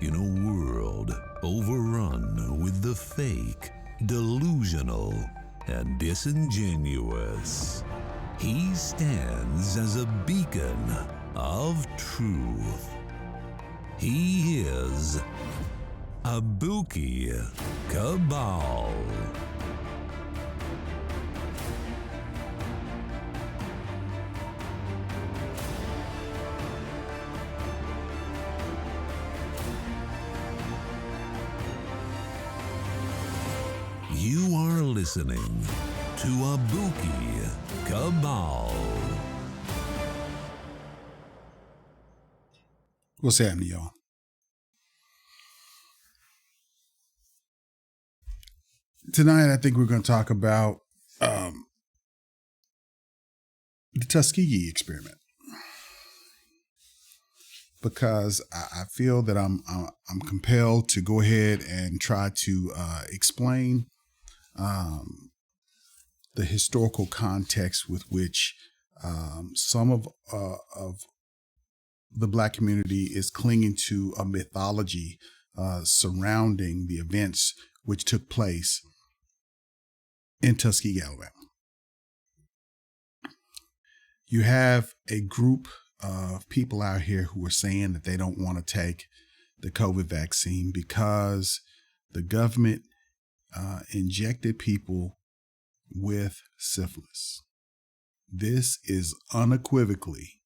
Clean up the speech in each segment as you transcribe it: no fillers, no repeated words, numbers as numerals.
In a world overrun with the fake, delusional, and disingenuous, he stands as a beacon of truth. He is Abuki Cabal. You are listening to Abuki Cabal. What's happening, y'all? Tonight, I think we're going to talk about the Tuskegee Experiment, because I feel that I'm compelled to go ahead and try to explain the historical context with which some of the Black community is clinging to a mythology surrounding the events which took place in Tuskegee, Alabama. You have a group of people out here who are saying that they don't want to take the COVID vaccine because the government injected people with syphilis. This is unequivocally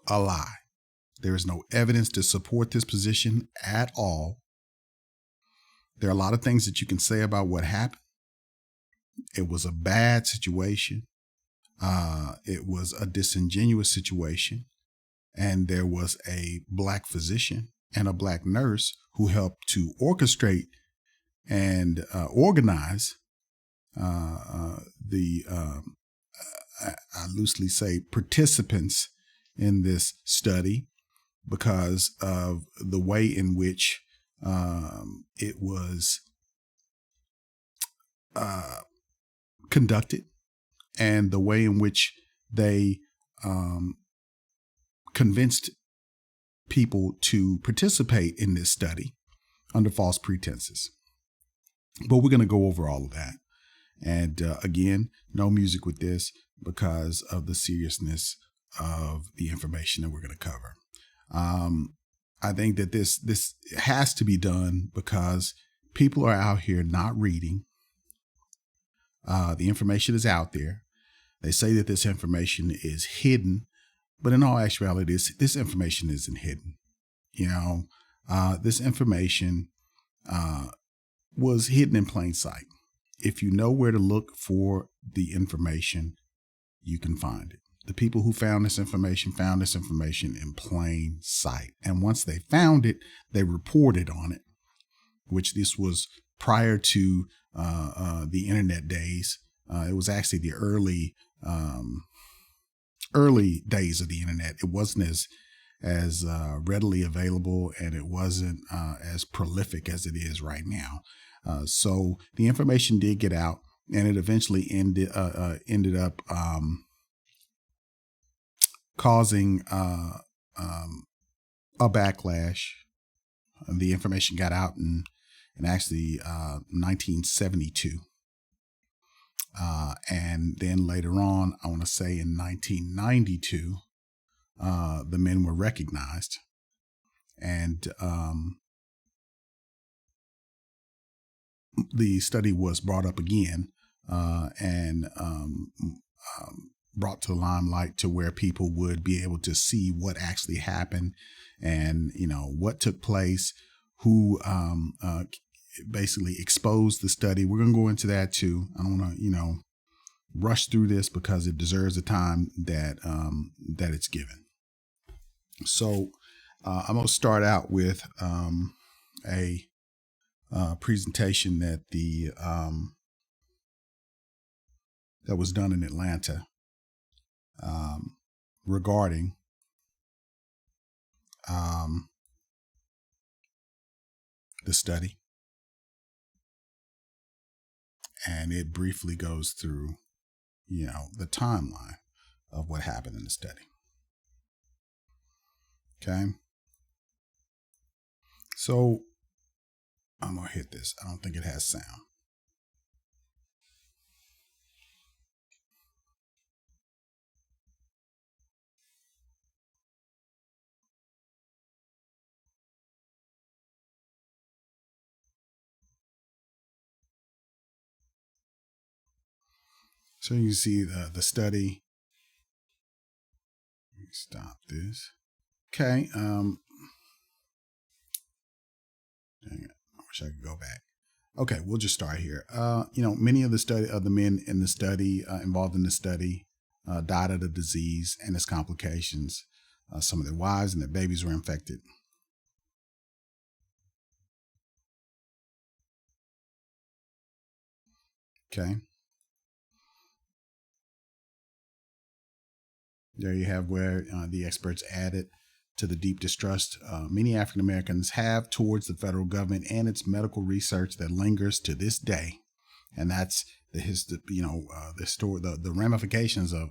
a lie. There is no evidence to support this position at all. There are a lot of things that you can say about what happened. It was a bad situation. It was a disingenuous situation. And there was a Black physician and a Black nurse who helped to orchestrate and organize I loosely say participants in this study, because of the way in which it was conducted and the way in which they convinced people to participate in this study under false pretenses. But we're going to go over all of that. And again, no music with this because of the seriousness of the information that we're going to cover. I think that this has to be done because people are out here not reading. The information is out there. They say that this information is hidden, but in all actuality, this information isn't hidden. You know, this information was hidden in plain sight. If you know where to look for the information, you can find it. The people who found this information in plain sight. And once they found it, they reported on it, which this was prior to the internet days. It was actually the early days of the internet. It wasn't as readily available, and it wasn't as prolific as it is right now. So the information did get out, and it eventually ended up causing a backlash. The information got out in actually 1972. And then later on, I want to say in 1992, the men were recognized, and the study was brought up again and brought to the limelight to where people would be able to see what actually happened and, you know, what took place, who basically exposed the study. We're going to go into that too. I don't want to, rush through this because it deserves the time that it's given. So I'm going to start out with a presentation that that was done in Atlanta regarding the study. And it briefly goes through, the timeline of what happened in the study. Okay. So I'm going to hit this. I don't think it has sound. So you see the study. Let me stop this. Okay. Dang it. I wish I could go back. Okay, we'll just start here. Many of the men in the study involved in the study died of the disease and its complications. Some of their wives and their babies were infected. Okay. There you have where the experts added to the deep distrust many African Americans have towards the federal government and its medical research that lingers to this day, and that's the story, the ramifications of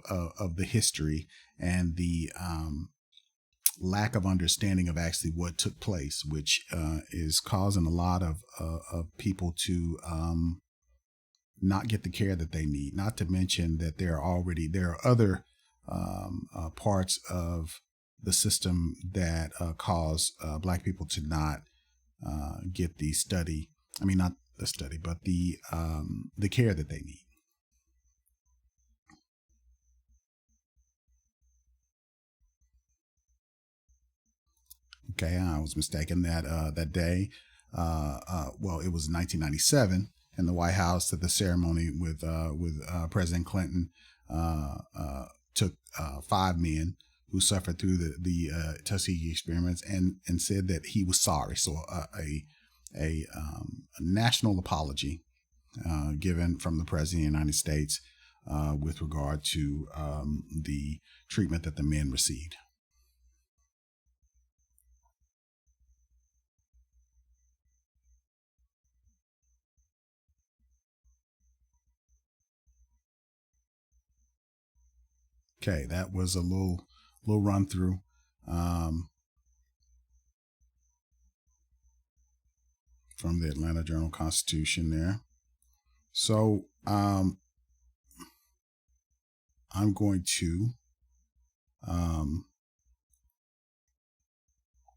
the history and the lack of understanding of actually what took place, which is causing a lot of people to not get the care that they need. Not to mention that there are other parts of the system that cause Black people to not get the study. I mean, not the study, but the care that they need. Okay, I was mistaken that day. Well, it was 1997 in the White House at the ceremony with President Clinton. Took 5 men who suffered through the Tuskegee experiments and said that he was sorry. So a national apology given from the President of the United States with regard to the treatment that the men received. Okay, that was a little run through. From the Atlanta Journal-Constitution there. So I'm going to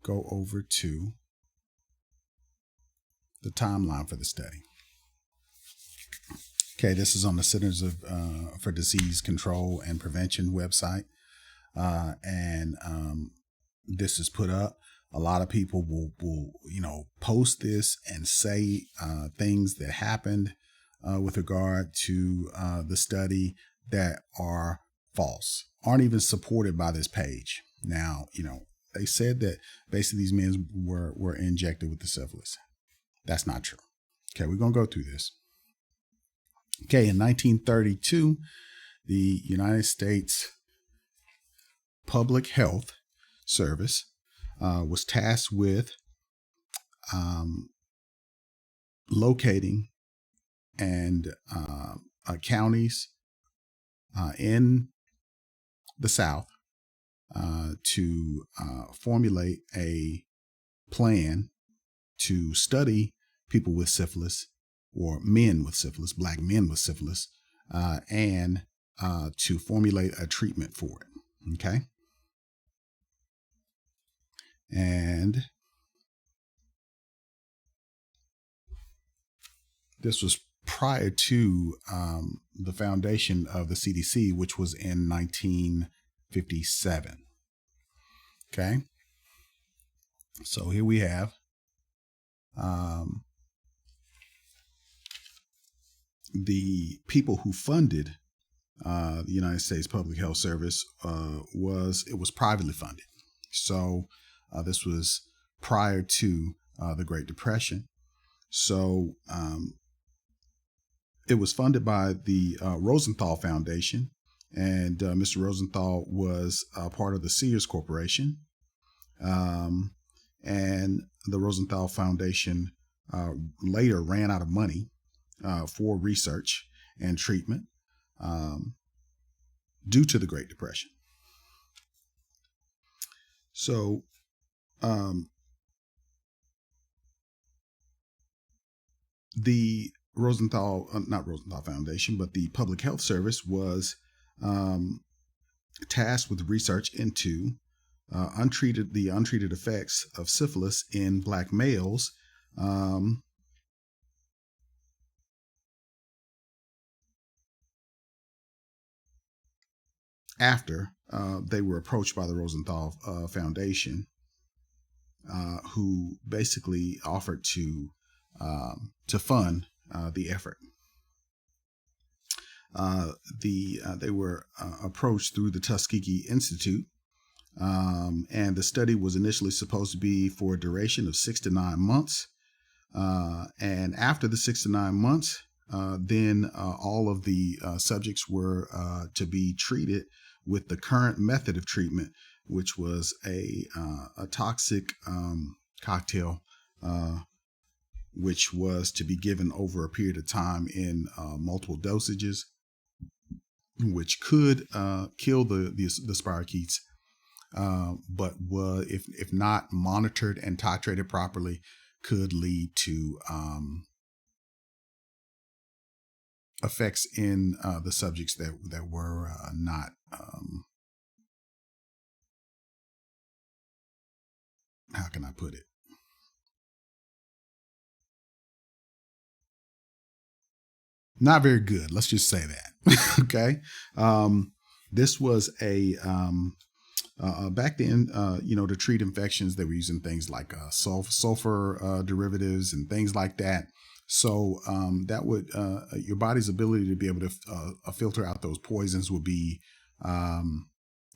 go over to the timeline for the study. Okay, this is on the Centers for Disease Control and Prevention website. And this is put up. A lot of people will post this and say things that happened with regard to the study that are false, aren't even supported by this page. Now, they said that basically these men were injected with the syphilis. That's not true. Okay, we're going to go through this. Okay, in 1932, the United States Public Health Service was tasked with locating and counties in the South to formulate a plan to study people with syphilis, or men with syphilis, Black men with syphilis, and to formulate a treatment for it. Okay. And this was prior to the foundation of the CDC, which was in 1957. Okay. So here we have the people who funded the United States Public Health Service was privately funded. So this was prior to the Great Depression. So it was funded by the Rosenthal Foundation, and Mr. Rosenthal was part of the Sears Corporation. And the Rosenthal Foundation later ran out of money for research and treatment due to the Great Depression. So the not Rosenthal Foundation, but the Public Health Service was tasked with research into the untreated effects of syphilis in Black males. After they were approached by the Rosenthal Foundation, who basically offered to fund the effort. They were approached through the Tuskegee Institute, and the study was initially supposed to be for a duration of 6 to 9 months. And after the 6 to 9 months, then all of the subjects were to be treated with the current method of treatment, which was a toxic cocktail, which was to be given over a period of time in multiple dosages, which could kill the spirochetes, but if not monitored and titrated properly, could lead to effects in the subjects that were not how can I put it? Not very good. Let's just say that. Okay. This was back then, to treat infections, they were using things like sulfur derivatives and things like that. So that would your body's ability to be able to filter out those poisons would be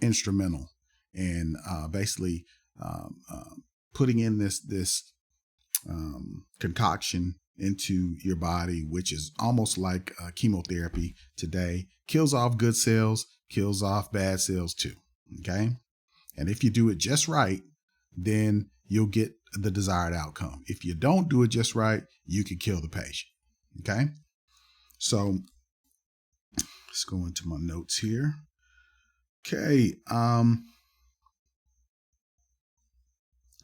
instrumental in basically putting in this concoction into your body, which is almost like chemotherapy today. Kills off good cells, kills off bad cells too. Okay. And if you do it just right, then you'll get the desired outcome. If you don't do it just right, you could kill the patient. Okay. So let's go into my notes here. Okay.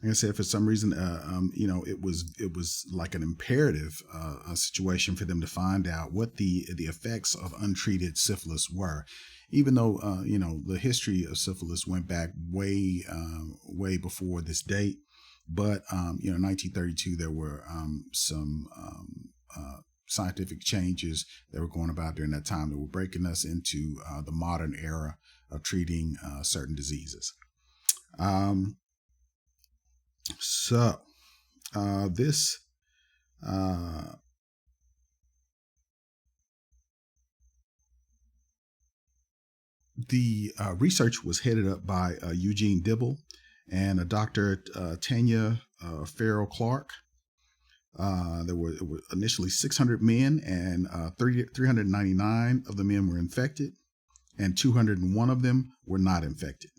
Like I said, for some reason, it was like an imperative situation for them to find out what the effects of untreated syphilis were, even though the history of syphilis went back way before this date. But in 1932 there were some scientific changes that were going about during that time that were breaking us into the modern era of treating certain diseases. So this the research was headed up by Eugene Dibble and a Dr. Tanya Farrell Clark. There were initially 600 men, and 399 of the men were infected, and 201 of them were not infected.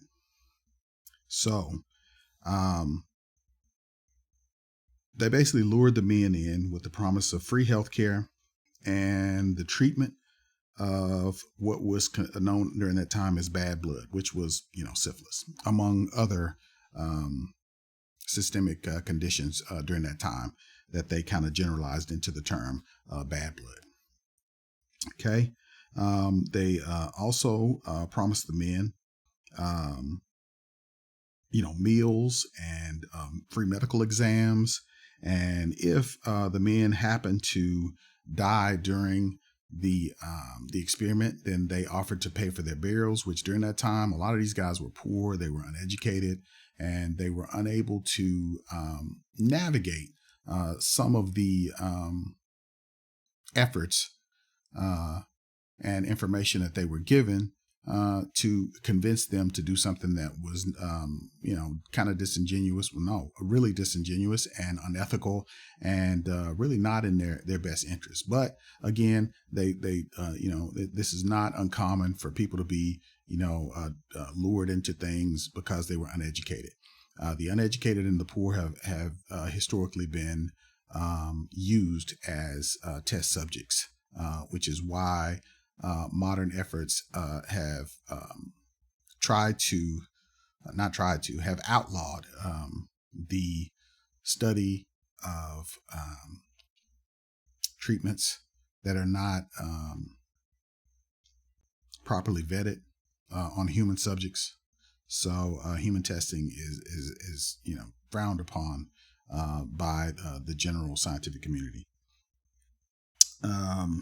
So they basically lured the men in with the promise of free health care and the treatment of what was known during that time as bad blood, which was, syphilis, among other systemic conditions during that time that they kind of generalized into the term bad blood. Okay. They also promised the men, meals and free medical exams. And if the men happened to die during the experiment, then they offered to pay for their burials, which during that time, a lot of these guys were poor, they were uneducated, and they were unable to navigate some of the efforts and information that they were given to convince them to do something that was, kind of disingenuous. Well, no, really disingenuous and unethical, and really not in their best interest. But again, they this is not uncommon for people to be, lured into things because they were uneducated. The uneducated and the poor have historically been used as test subjects, which is why modern efforts have have outlawed the study of treatments that are not properly vetted on human subjects. So human testing is frowned upon by the general scientific community.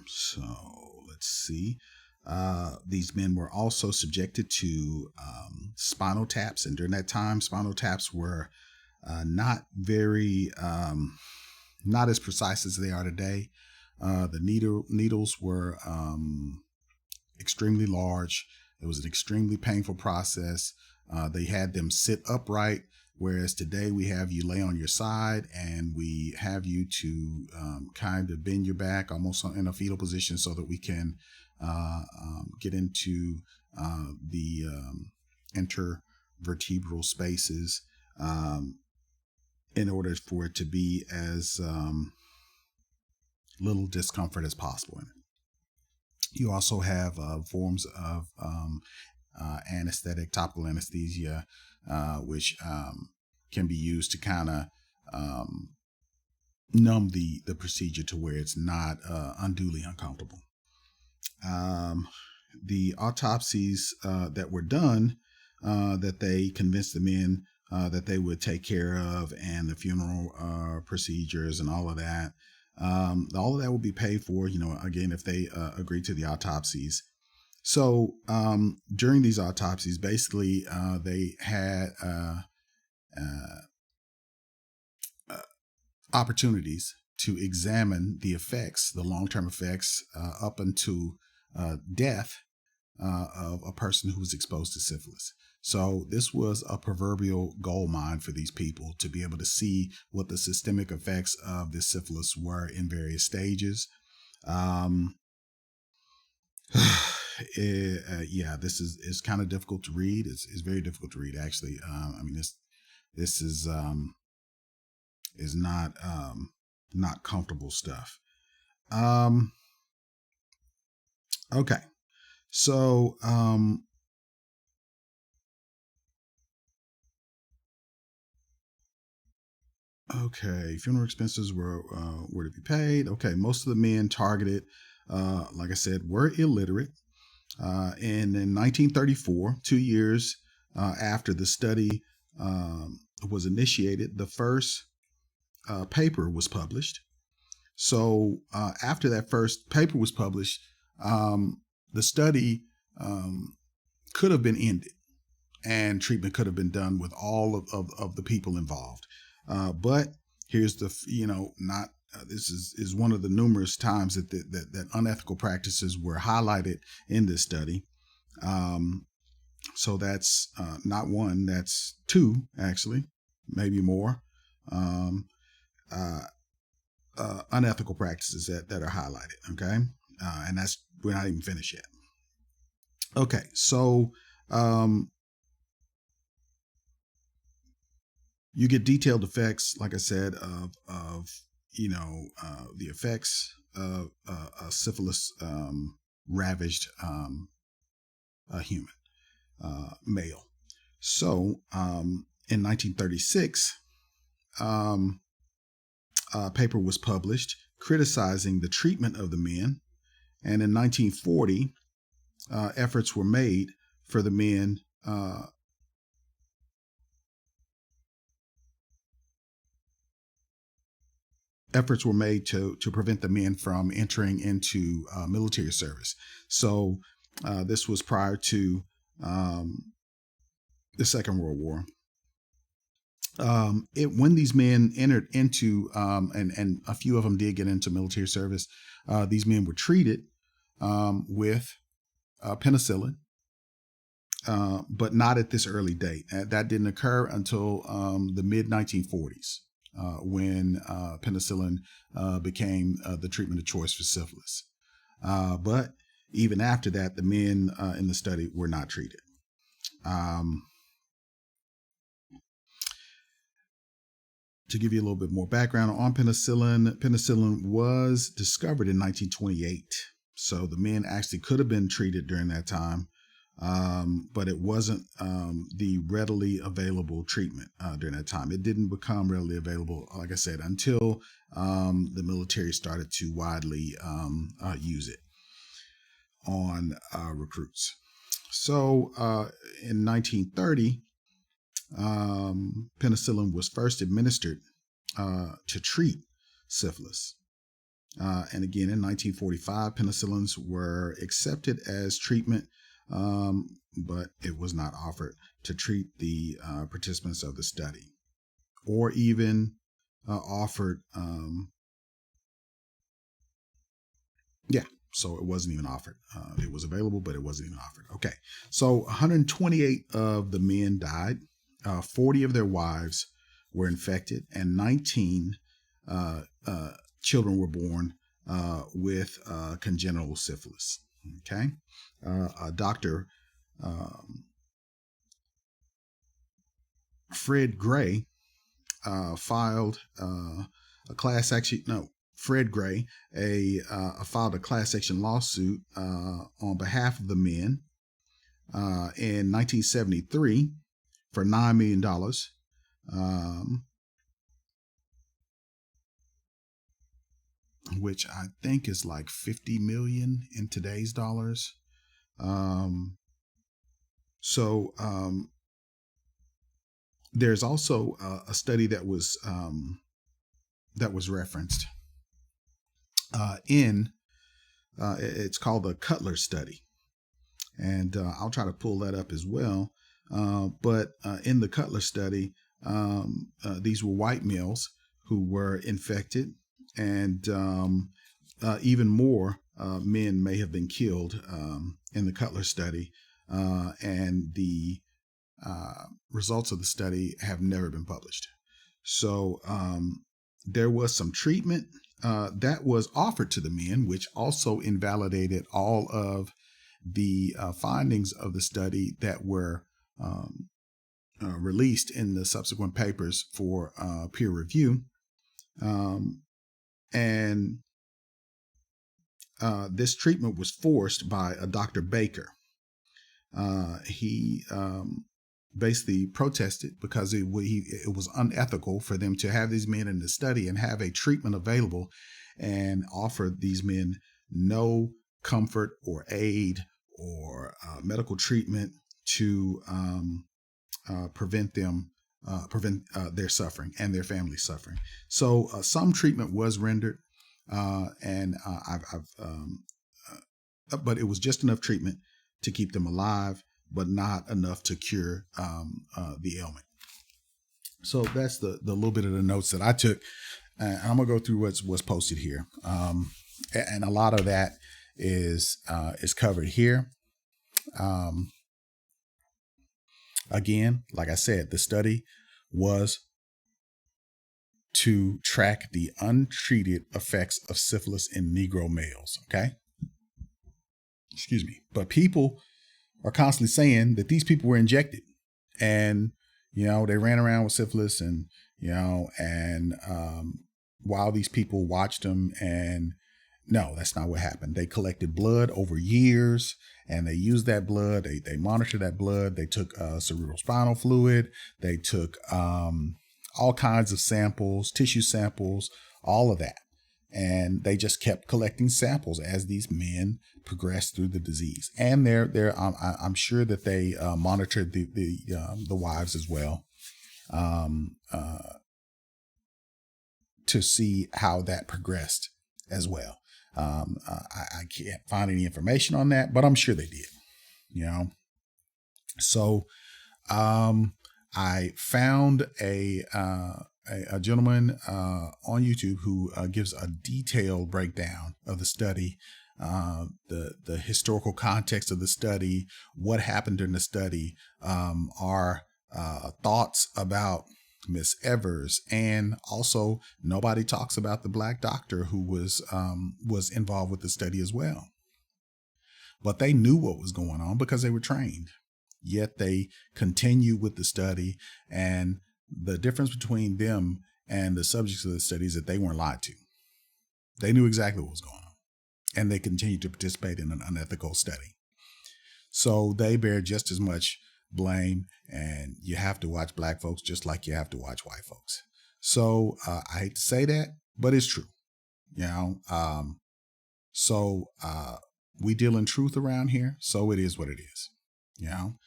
So let's see. These men were also subjected to spinal taps, and during that time, spinal taps were not as precise as they are today. The needles were extremely large. It was an extremely painful process. They had them sit upright, whereas today we have you lay on your side and we have you to kind of bend your back almost in a fetal position so that we can get into the intervertebral spaces in order for it to be as little discomfort as possible in it. You also have forms of anesthetic, topical anesthesia, which can be used to kind of numb the procedure to where it's not unduly uncomfortable. The autopsies that were done, that they convinced the men that they would take care of, and the funeral procedures and all of that will be paid for, again, if they agree to the autopsies. So during these autopsies, basically, they had opportunities to examine the effects, the long-term effects up until death of a person who was exposed to syphilis. So this was a proverbial gold mine for these people to be able to see what the systemic effects of this syphilis were in various stages. This is kind of difficult to read. It's very difficult to read, actually. This is not comfortable stuff. Okay, so funeral expenses were to be paid. Okay, most of the men targeted, like I said, were illiterate. And in 1934, 2 years after the study was initiated, the first paper was published. So after that first paper was published, the study could have been ended and treatment could have been done with all of the people involved. But here's the, this is one of the numerous times that unethical practices were highlighted in this study. So that's not one, that's two, actually, maybe more. Unethical practices that are highlighted. Okay. And we're not even finished yet. Okay. So, you get detailed effects, like I said, of the effects of a syphilis ravaged a human male. So in 1936, a paper was published criticizing the treatment of the men, and in 1940, efforts were made for the men. Efforts were made to prevent the men from entering into military service. So this was prior to the Second World War. When these men entered into, and a few of them did get into military service, these men were treated with penicillin, but not at this early date. That didn't occur until the mid-1940s. When penicillin became the treatment of choice for syphilis. But even after that, the men in the study were not treated. To give you a little bit more background on penicillin, penicillin was discovered in 1928. So the men actually could have been treated during that time. but it wasn't the readily available treatment during that time. It didn't become readily available, like I said, until the military started to widely use it on recruits. So in 1930, penicillin was first administered to treat syphilis. And again, in 1945, penicillins were accepted as treatment, but it was not offered to treat the participants of the study, or even offered. So it wasn't even offered. It was available, but it wasn't even offered. Okay, so 128 of the men died. 40 of their wives were infected, and 19 children were born with congenital syphilis. Okay, Dr. Fred Gray filed a class action. No, Fred Gray filed a class action lawsuit on behalf of the men in 1973 for $9 million. Which I think is like 50 million in today's dollars. There's also a study that was referenced it's called the Cutler study, and I'll try to pull that up as well. But in the Cutler study, these were white males who were infected, and even more men may have been killed in the Cutler study, and the results of the study have never been published. So there was some treatment that was offered to the men, which also invalidated all of the findings of the study that were released in the subsequent papers for peer review. And this treatment was forced by a Dr. Baker. He basically protested because it was unethical for them to have these men in the study and have a treatment available and offer these men no comfort or aid or medical treatment to prevent their suffering and their family suffering. So some treatment was rendered, but it was just enough treatment to keep them alive, but not enough to cure the ailment. So that's the little bit of the notes that I took. I'm gonna go through what's posted here, and a lot of that is covered here. Again, like I said, the study was to track the untreated effects of syphilis in Negro males. Okay, excuse me, but people are constantly saying that these people were injected, and they ran around with syphilis, and while these people watched them, and no, that's not what happened. They collected blood over years, and they used that blood. They monitored that blood. They took cerebrospinal fluid. They took all kinds of samples, tissue samples, all of that. And they just kept collecting samples as these men progressed through the disease. And I'm sure that they monitored the wives as well, to see how that progressed as well. I can't find any information on that, but I'm sure they did. So I found a gentleman on YouTube who gives a detailed breakdown of the study, the historical context of the study, what happened during the study, our thoughts about Miss Evers, and also nobody talks about the black doctor who was involved with the study as well. But they knew what was going on because they were trained. Yet they continue with the study, and the difference between them and the subjects of the study is that they weren't lied to. They knew exactly what was going on, and they continued to participate in an unethical study. So they bear just as much blame, and you have to watch black folks just like you have to watch white folks. So I hate to say that, but it's true. You know, we deal in truth around here, so it is what it is. You know,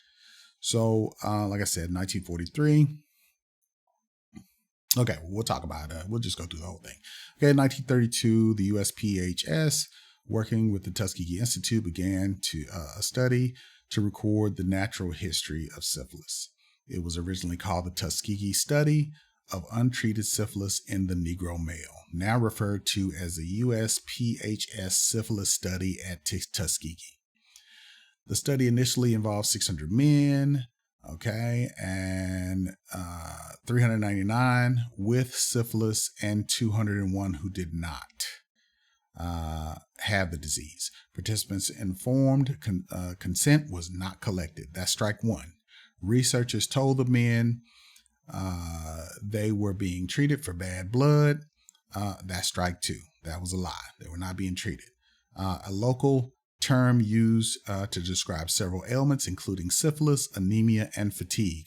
so like I said, 1943. Okay, we'll talk about it. We'll just go through the whole thing. Okay, 1932, the USPHS, working with the Tuskegee Institute, began a study to record the natural history of syphilis. It was originally called the Tuskegee Study of Untreated Syphilis in the Negro Male, now referred to as the USPHS Syphilis Study at Tuskegee. The study initially involved 600 men, okay, and 399 with syphilis and 201 who did not have the disease. Participants informed consent was not collected. That's strike one. Researchers told the men they were being treated for bad blood. That's strike two. That was a lie. They were not being treated. A local term used to describe several ailments, including syphilis, anemia, and fatigue.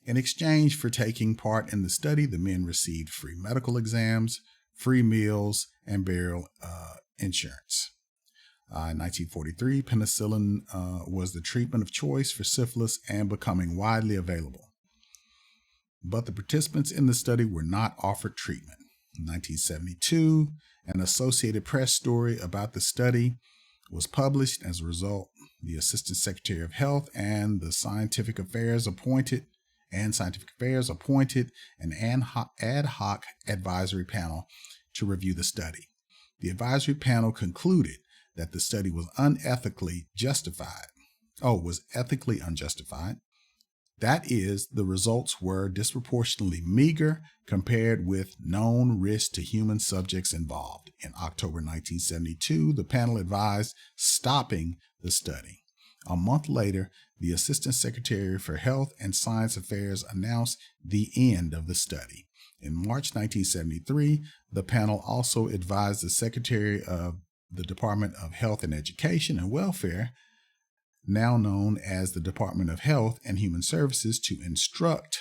In exchange for taking part in the study, the men received free medical exams, free meals, and burial insurance. In 1943, penicillin was the treatment of choice for syphilis and becoming widely available. But the participants in the study were not offered treatment. In 1972, an Associated Press story about the study was published. As a result, the Assistant Secretary of Health and the Scientific Affairs appointed an ad hoc advisory panel to review the study. The advisory panel concluded that the study was ethically unjustified. That is, the results were disproportionately meager compared with known risks to human subjects involved. In October 1972, the panel advised stopping the study. A month later, the Assistant Secretary for Health and Science Affairs announced the end of the study. In March 1973, the panel also advised the Secretary of the Department of Health and Education and Welfare, now known as the Department of Health and Human Services, to instruct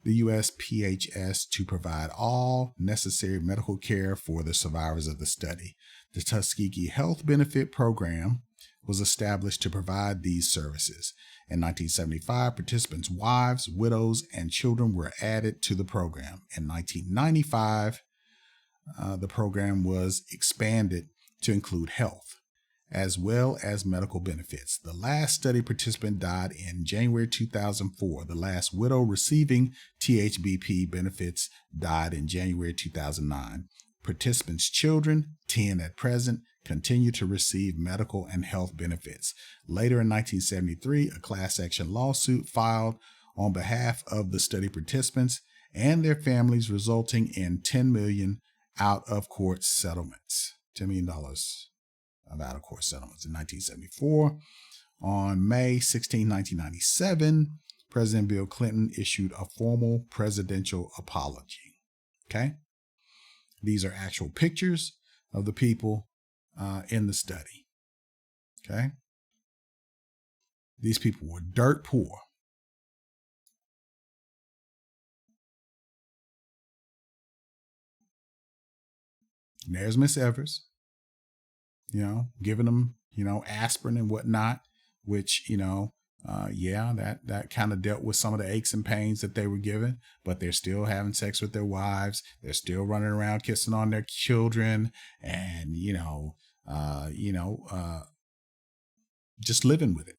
the USPHS to provide all necessary medical care for the survivors of the study. The Tuskegee Health Benefit Program was established to provide these services. In 1975, participants' wives, widows, and children were added to the program. In 1995, the program was expanded to include health, as well as medical benefits. The last study participant died in January 2004. The last widow receiving THBP benefits died in January 2009. Participants' children, 10 at present, continue to receive medical and health benefits. Later in 1973, a class action lawsuit filed on behalf of the study participants and their families, resulting in $10 million out-of-court settlements. $10 million of out-of-court settlements. In 1974, on May 16, 1997, President Bill Clinton issued a formal presidential apology. Okay? These are actual pictures of the people in the study. Okay? These people were dirt poor. And there's Miss Evers, giving them, aspirin and whatnot, which, that kind of dealt with some of the aches and pains that they were given, but they're still having sex with their wives. They're still running around kissing on their children and, just living with it.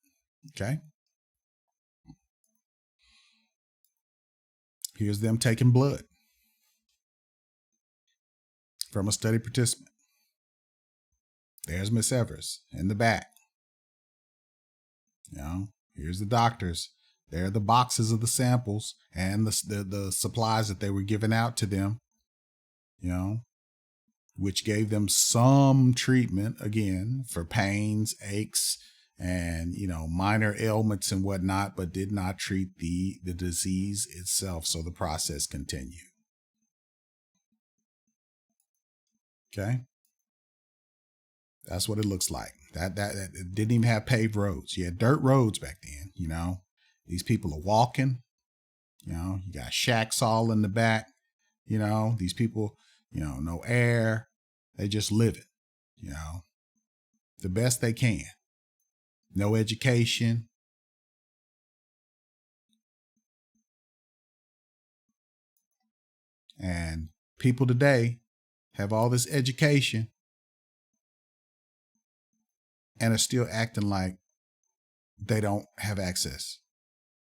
Okay. Here's them taking blood from a study participant. There's Miss Evers in the back. Here's the doctors. There are the boxes of the samples and the supplies that they were giving out to them, which gave them some treatment, again, for pains, aches, and, minor ailments and whatnot, but did not treat the disease itself. So the process continued. Okay. That's what it looks like. That it didn't even have paved roads. You had dirt roads back then, you know. These people are walking, you know, you got shacks all in the back, you know, these people, you know, no air. They just live it, you know, the best they can. No education. And people today have all this education and are still acting like they don't have access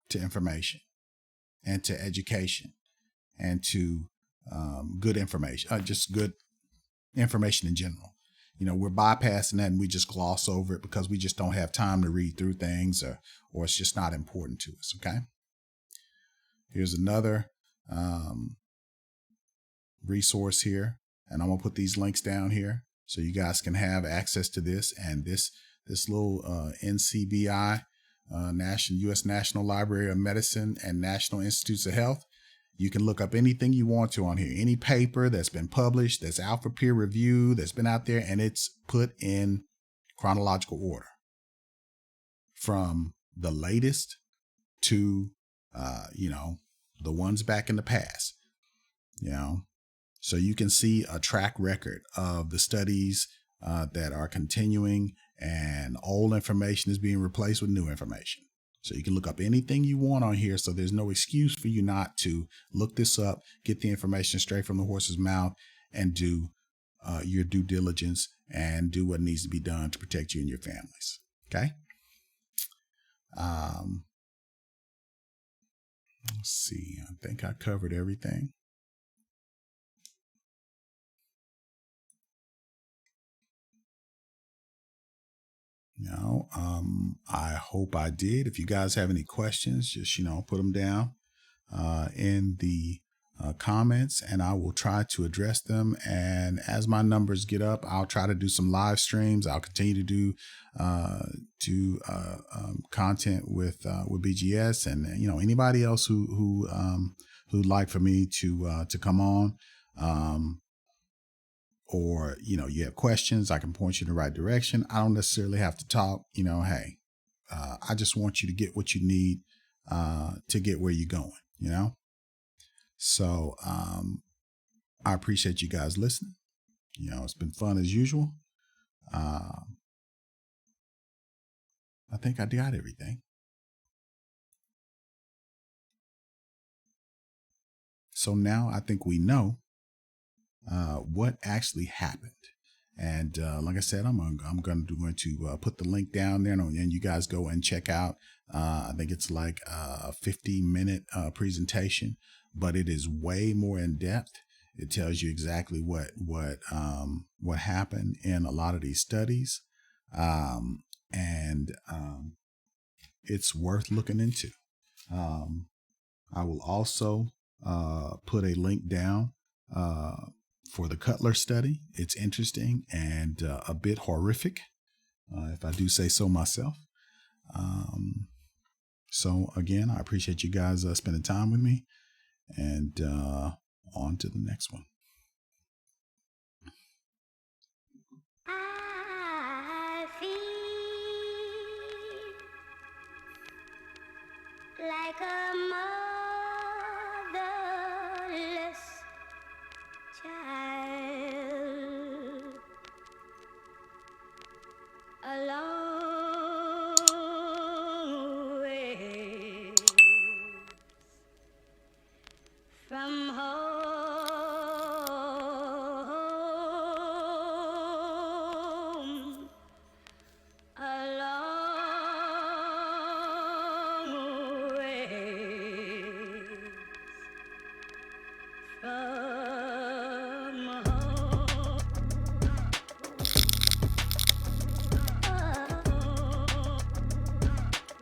to information and to education and to good information, just good information in general. You know, we're bypassing that and we just gloss over it because we just don't have time to read through things, or it's just not important to us. Okay. Here's another resource here, and I'm gonna put these links down here so you guys can have access to this. And this little NCBI, U.S. National Library of Medicine and National Institutes of Health. You can look up anything you want to on here, any paper that's been published, that's out for peer review, that's been out there, and it's put in chronological order from the latest to, you know, the ones back in the past, you know. So you can see a track record of the studies that are continuing, and old information is being replaced with new information. So you can look up anything you want on here. So there's no excuse for you not to look this up, get the information straight from the horse's mouth, and do your due diligence and do what needs to be done to protect you and your families. Okay. Let's see. I think I covered everything. You know, I hope I did. If you guys have any questions, just, you know, put them down in the comments, and I will try to address them. And as my numbers get up, I'll try to do some live streams. I'll continue to do content with BGS, and you know, anybody else who'd like for me to come on. Or, you know, you have questions, I can point you in the right direction. I don't necessarily have to talk, you know, hey, I just want you to get what you need to get where you're going, you know? So I appreciate you guys listening. You know, it's been fun as usual. I think I got everything. So now I think we know what actually happened. And like I said, I'm going to put the link down there, and you guys go and check out. I think it's like a 50-minute presentation, but it is way more in depth. It tells you exactly what happened in a lot of these studies, and it's worth looking into. I will also put a link down for the Cutler study. It's interesting and a bit horrific, if I do say so myself. So again, I appreciate you guys spending time with me, and on to the next one. I feel like a motherless child, a long way from home, a long way from